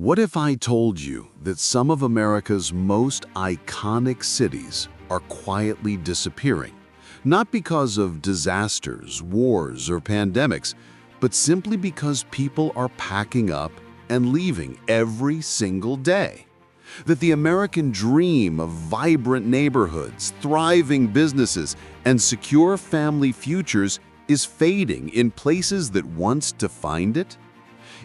What if I told you that some of America's most iconic cities are quietly disappearing? Not because of disasters, wars, or pandemics, but simply because people are packing up and leaving every single day. That the American dream of vibrant neighborhoods, thriving businesses, and secure family futures is fading in places that once defined it?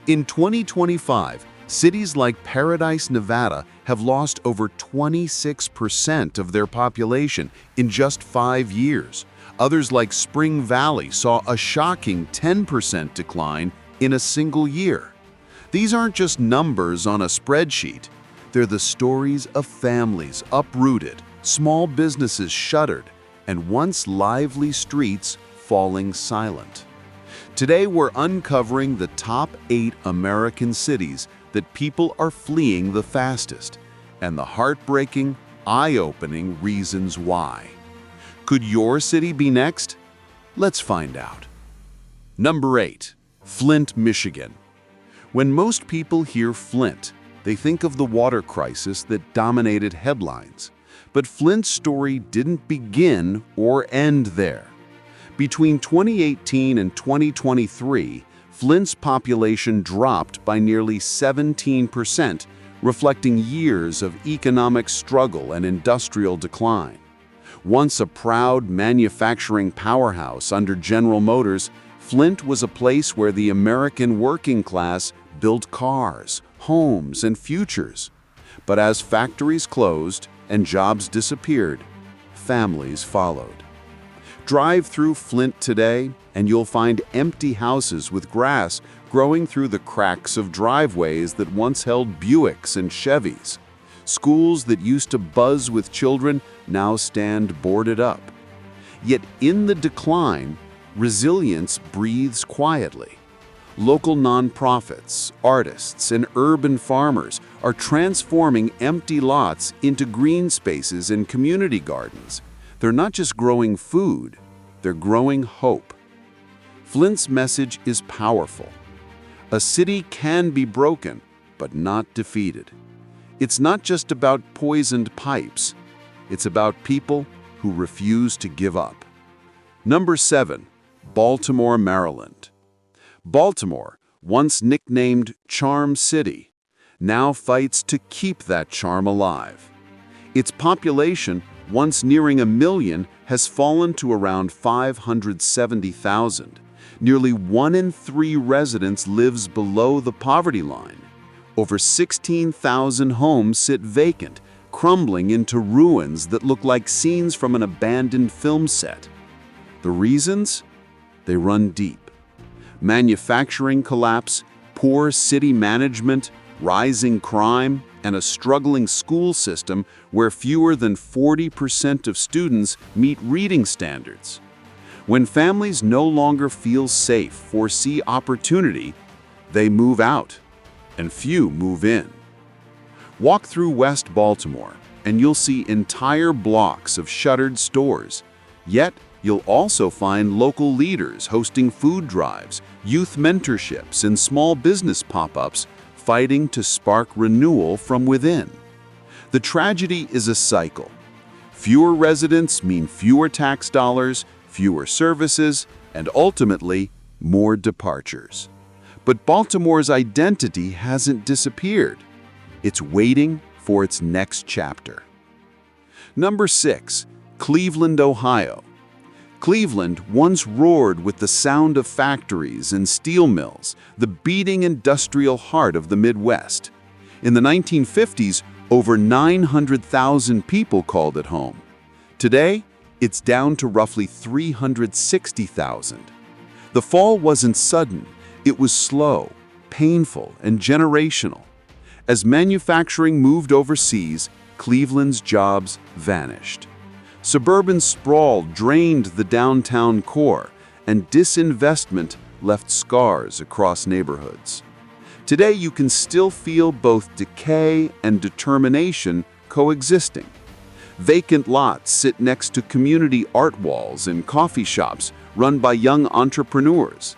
In 2025, cities like Paradise, Nevada have lost over 26% of their population in just 5 years. Others like Spring Valley saw a shocking 10% decline in a single year. These aren't just numbers on a spreadsheet. They're the stories of families uprooted, small businesses shuttered, and once lively streets falling silent. Today, we're uncovering the top 8 American cities that people are fleeing the fastest, and the heartbreaking, eye-opening reasons why. Could your city be next? Let's find out. Number 8. Flint, Michigan. When most people hear Flint, they think of the water crisis that dominated headlines. But Flint's story didn't begin or end there. Between 2018 and 2023, Flint's population dropped by nearly 17%, reflecting years of economic struggle and industrial decline. Once a proud manufacturing powerhouse under General Motors, Flint was a place where the American working class built cars, homes, and futures. But as factories closed and jobs disappeared, families followed. Drive through Flint today, and you'll find empty houses with grass growing through the cracks of driveways that once held Buicks and Chevys. Schools that used to buzz with children now stand boarded up. Yet in the decline, resilience breathes quietly. Local nonprofits, artists, and urban farmers are transforming empty lots into green spaces and community gardens. They're not just growing food, they're growing hope. Flint's message is powerful. A city can be broken, but not defeated. It's not just about poisoned pipes. It's about people who refuse to give up. Number 7. Baltimore, Maryland. Baltimore, once nicknamed Charm City, now fights to keep that charm alive. Its population, once nearing 1 million, has fallen to around 570,000. Nearly 1 in 3 residents lives below the poverty line. Over 16,000 homes sit vacant, crumbling into ruins that look like scenes from an abandoned film set. The reasons? They run deep. Manufacturing collapse, poor city management, rising crime, and a struggling school system where fewer than 40% of students meet reading standards. When families no longer feel safe or see opportunity, they move out, and few move in. Walk through West Baltimore, and you'll see entire blocks of shuttered stores. Yet, you'll also find local leaders hosting food drives, youth mentorships, and small business pop-ups fighting to spark renewal from within. The tragedy is a cycle. Fewer residents mean fewer tax dollars, fewer services, and ultimately, more departures. But Baltimore's identity hasn't disappeared. It's waiting for its next chapter. Number 6. Cleveland, Ohio. Cleveland once roared with the sound of factories and steel mills, the beating industrial heart of the Midwest. In the 1950s, over 900,000 people called it home. Today, it's down to roughly 360,000. The fall wasn't sudden, it was slow, painful, and generational. As manufacturing moved overseas, Cleveland's jobs vanished. Suburban sprawl drained the downtown core, and disinvestment left scars across neighborhoods. Today, you can still feel both decay and determination coexisting. Vacant lots sit next to community art walls and coffee shops run by young entrepreneurs.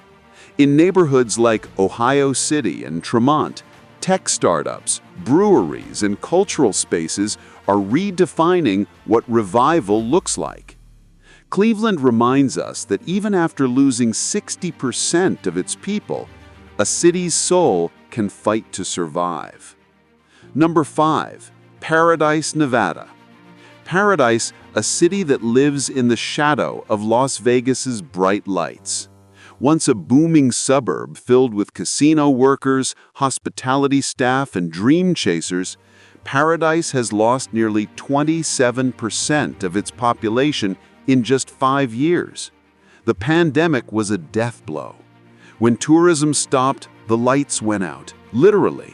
In neighborhoods like Ohio City and Tremont, Tech startups, breweries, and cultural spaces are redefining what revival looks like. Cleveland reminds us that even after losing 60% of its people, a city's soul can fight to survive. Number 5. Paradise, Nevada. Paradise, a city that lives in the shadow of Las Vegas's bright lights. Once a booming suburb filled with casino workers, hospitality staff, and dream chasers, Paradise has lost nearly 27% of its population in just 5 years. The pandemic was a death blow. When tourism stopped, the lights went out, literally.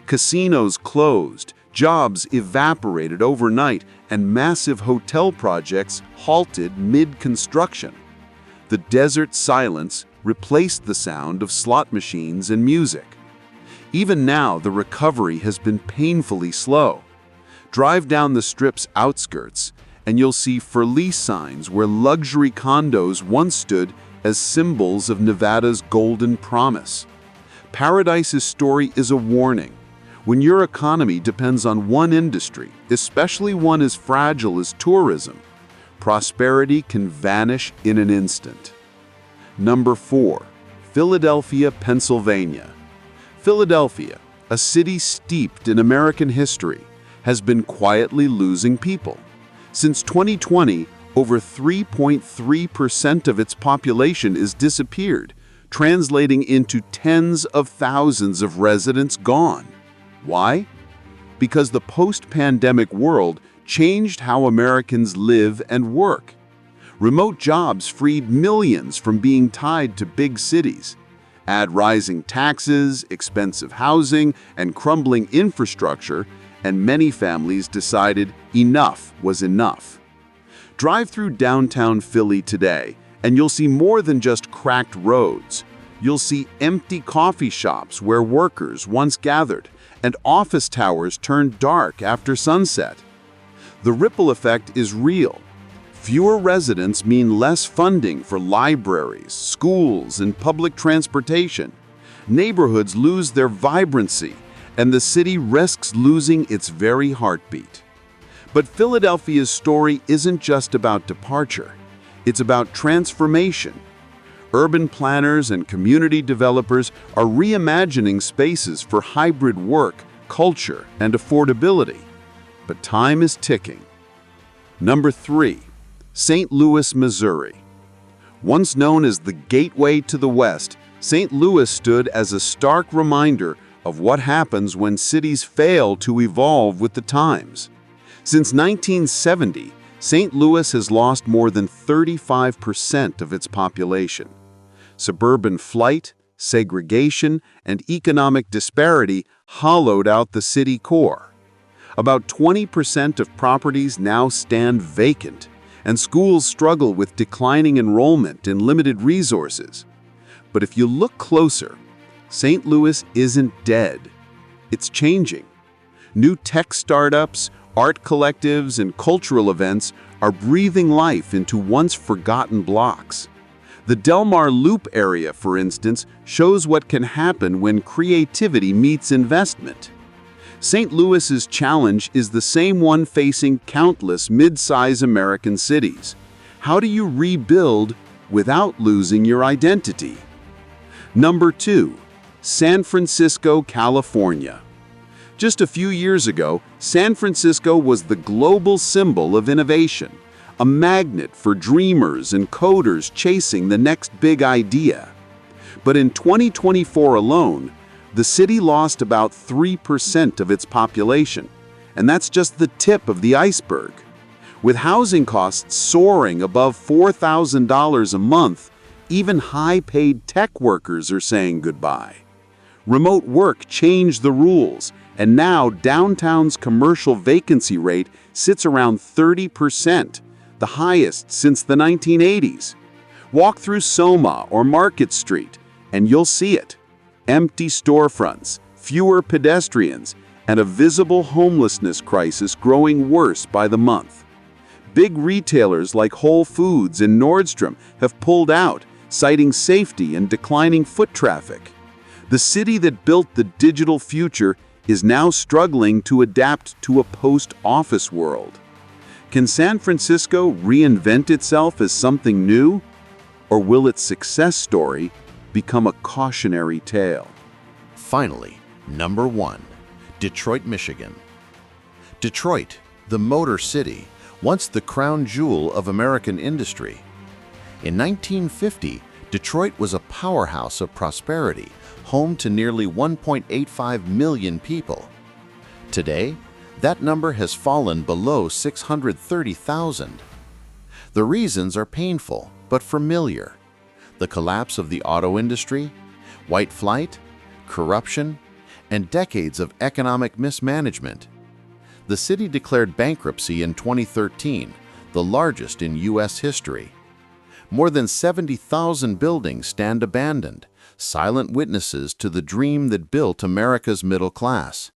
Casinos closed, jobs evaporated overnight, and massive hotel projects halted mid-construction. The desert silence replaced the sound of slot machines and music. Even now, the recovery has been painfully slow. Drive down the Strip's outskirts, and you'll see for lease signs where luxury condos once stood as symbols of Nevada's golden promise. Paradise's story is a warning. When your economy depends on one industry, especially one as fragile as tourism, prosperity can vanish in an instant. Number 4. Philadelphia, Pennsylvania. Philadelphia, a city steeped in American history, has been quietly losing people. Since 2020, over 3.3% of its population is disappeared, translating into tens of thousands of residents gone. Why? Because the post-pandemic world changed how Americans live and work. Remote jobs freed millions from being tied to big cities. Add rising taxes, expensive housing, and crumbling infrastructure, and many families decided enough was enough. Drive through downtown Philly today, and you'll see more than just cracked roads. You'll see empty coffee shops where workers once gathered, and office towers turned dark after sunset. The ripple effect is real. Fewer residents mean less funding for libraries, schools, and public transportation. Neighborhoods lose their vibrancy, and the city risks losing its very heartbeat. But Philadelphia's story isn't just about departure. It's about transformation. Urban planners and community developers are reimagining spaces for hybrid work, culture, and affordability. But time is ticking. Number 3. St. Louis, Missouri. Once known as the gateway to the West, St. Louis stood as a stark reminder of what happens when cities fail to evolve with the times. Since 1970, St. Louis has lost more than 35% of its population. Suburban flight, segregation, and economic disparity hollowed out the city core. About 20% of properties now stand vacant, and schools struggle with declining enrollment and limited resources. But if you look closer, St. Louis isn't dead. It's changing. New tech startups, art collectives, and cultural events are breathing life into once forgotten blocks. The Del Mar Loop area, for instance, shows what can happen when creativity meets investment. St. Louis's challenge is the same one facing countless mid-size American cities. How do you rebuild without losing your identity? Number 2. San Francisco, California. Just a few years ago, San Francisco was the global symbol of innovation, a magnet for dreamers and coders chasing the next big idea. But in 2024 alone, the city lost about 3% of its population, and that's just the tip of the iceberg. With housing costs soaring above $4,000 a month, even high-paid tech workers are saying goodbye. Remote work changed the rules, and now downtown's commercial vacancy rate sits around 30%, the highest since the 1980s. Walk through Soma or Market Street, and you'll see it. Empty storefronts, fewer pedestrians, and a visible homelessness crisis growing worse by the month. Big retailers like Whole Foods and Nordstrom have pulled out, citing safety and declining foot traffic. The city that built the digital future is now struggling to adapt to a post-office world. Can San Francisco reinvent itself as something new? Or will its success story become a cautionary tale? Finally, number 1, Detroit, Michigan. Detroit, the Motor City, once the crown jewel of American industry. In 1950, Detroit was a powerhouse of prosperity, home to nearly 1.85 million people. Today, that number has fallen below 630,000. The reasons are painful but familiar. The collapse of the auto industry, white flight, corruption, and decades of economic mismanagement. The city declared bankruptcy in 2013, the largest in U.S. history. More than 70,000 buildings stand abandoned, silent witnesses to the dream that built America's middle class.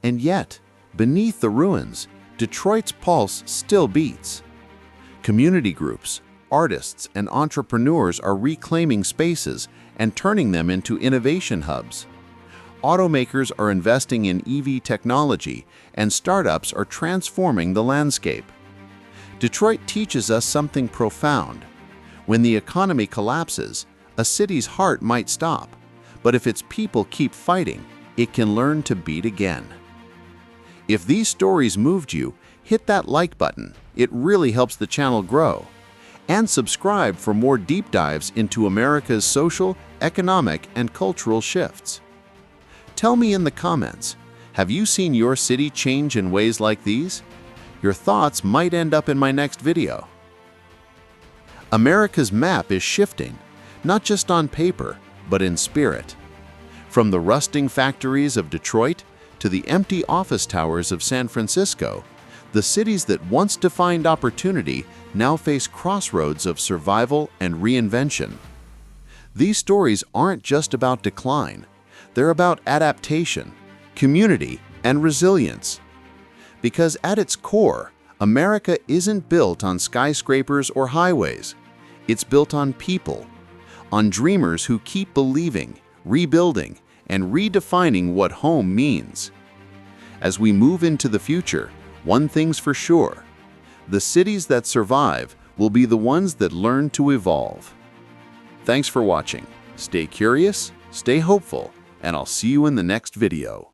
And yet, beneath the ruins, Detroit's pulse still beats. Community groups, artists, and entrepreneurs are reclaiming spaces and turning them into innovation hubs. Automakers are investing in EV technology, and startups are transforming the landscape. Detroit teaches us something profound. When the economy collapses, a city's heart might stop, but if its people keep fighting, it can learn to beat again. If these stories moved you, hit that like button. It really helps the channel grow. And subscribe for more deep dives into America's social, economic, and cultural shifts. Tell me in the comments, have you seen your city change in ways like these? Your thoughts might end up in my next video. America's map is shifting, not just on paper, but in spirit. From the rusting factories of Detroit to the empty office towers of San Francisco, the cities that once defined opportunity now face crossroads of survival and reinvention. These stories aren't just about decline. They're about adaptation, community, and resilience. Because at its core, America isn't built on skyscrapers or highways. It's built on people, on dreamers who keep believing, rebuilding, and redefining what home means. As we move into the future, one thing's for sure: the cities that survive will be the ones that learn to evolve. Thanks for watching. Stay curious, stay hopeful, and I'll see you in the next video.